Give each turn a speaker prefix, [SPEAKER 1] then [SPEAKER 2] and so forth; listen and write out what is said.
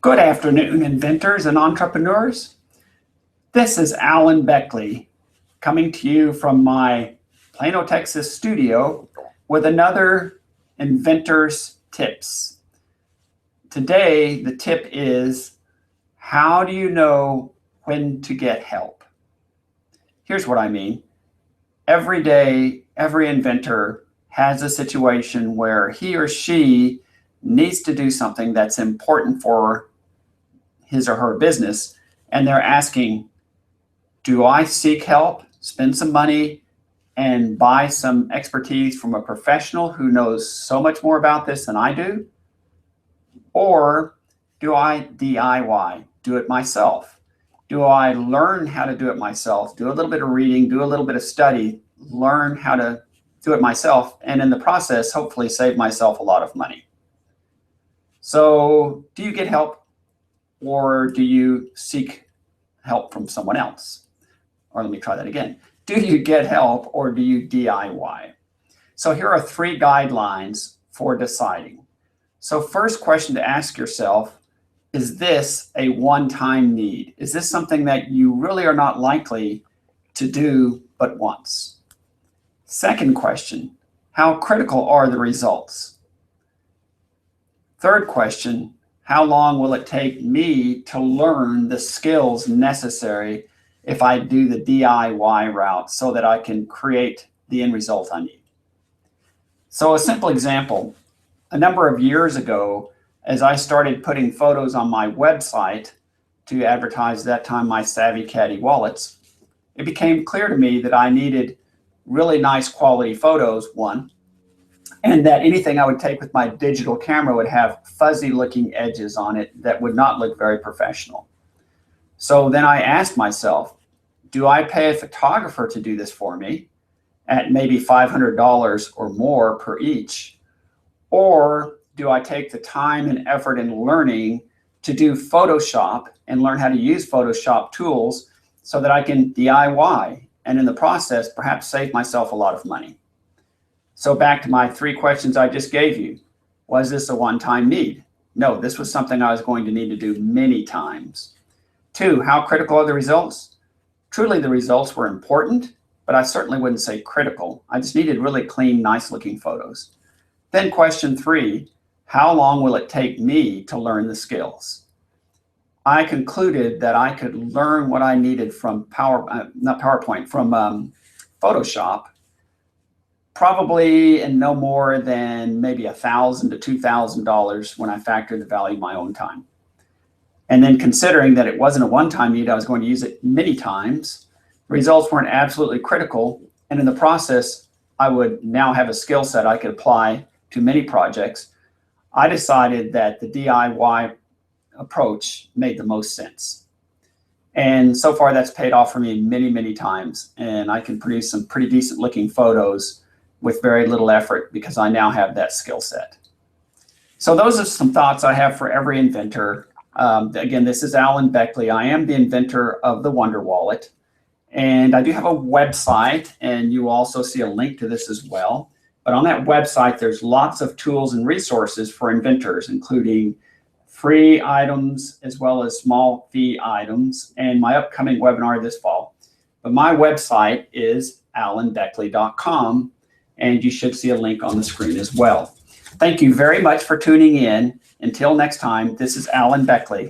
[SPEAKER 1] Good afternoon, inventors and entrepreneurs. This is Alan Beckley coming to you from my Plano, Texas studio with another Inventors Tips. Today, the tip is, how do you know when to get help? Here's what I mean. Every day, every inventor has a situation where he or she needs to do something that's important for his or her business, and they're asking, do I seek help, spend some money, and buy some expertise from a professional who knows so much more about this than I do? Or do I DIY, do it myself? Do I learn how to do it myself, do a little bit of reading, do a little bit of study, learn how to do it myself, and in the process, hopefully save myself a lot of money? So do you get help, or do you seek help from someone else? Or let me try that again. Do you get help, or do you DIY? So here are 3 guidelines for deciding. So first question to ask yourself, is this a one-time need? Is this something that you really are not likely to do but once? Second question, how critical are the results? Third question, how long will it take me to learn the skills necessary if I do the DIY route so that I can create the end result I need? So a simple example, a number of years ago, as I started putting photos on my website to advertise at that time my Savvy Caddy wallets, it became clear to me that I needed really nice quality photos, one, and that anything I would take with my digital camera would have fuzzy looking edges on it that would not look very professional. So then I asked myself, do I pay a photographer to do this for me at maybe $500 or more per each? Or do I take the time and effort and learning to do Photoshop and learn how to use Photoshop tools so that I can DIY and in the process perhaps save myself a lot of money? So back to my 3 questions I just gave you. Was this a one-time need? No, this was something I was going to need to do many times. 2, how critical are the results? Truly, the results were important, but I certainly wouldn't say critical. I just needed really clean, nice-looking photos. Then question 3, how long will it take me to learn the skills? I concluded that I could learn what I needed from Photoshop, probably in no more than maybe $1,000 to $2,000 when I factored the value of my own time. And then considering that it wasn't a one-time need, I was going to use it many times, the results weren't absolutely critical, and in the process, I would now have a skill set I could apply to many projects. I decided that the DIY approach made the most sense. And so far, that's paid off for me many, many times, and I can produce some pretty decent looking photos with very little effort because I now have that skill set. So those are some thoughts I have for every inventor. Again, this is Alan Beckley. I am the inventor of the Wonder Wallet, and I do have a website, and you also see a link to this as well. But on that website, there's lots of tools and resources for inventors, including free items as well as small fee items, and my upcoming webinar this fall. But my website is alanbeckley.com, and you should see a link on the screen as well. Thank you very much for tuning in. Until next time, this is Alan Beckley.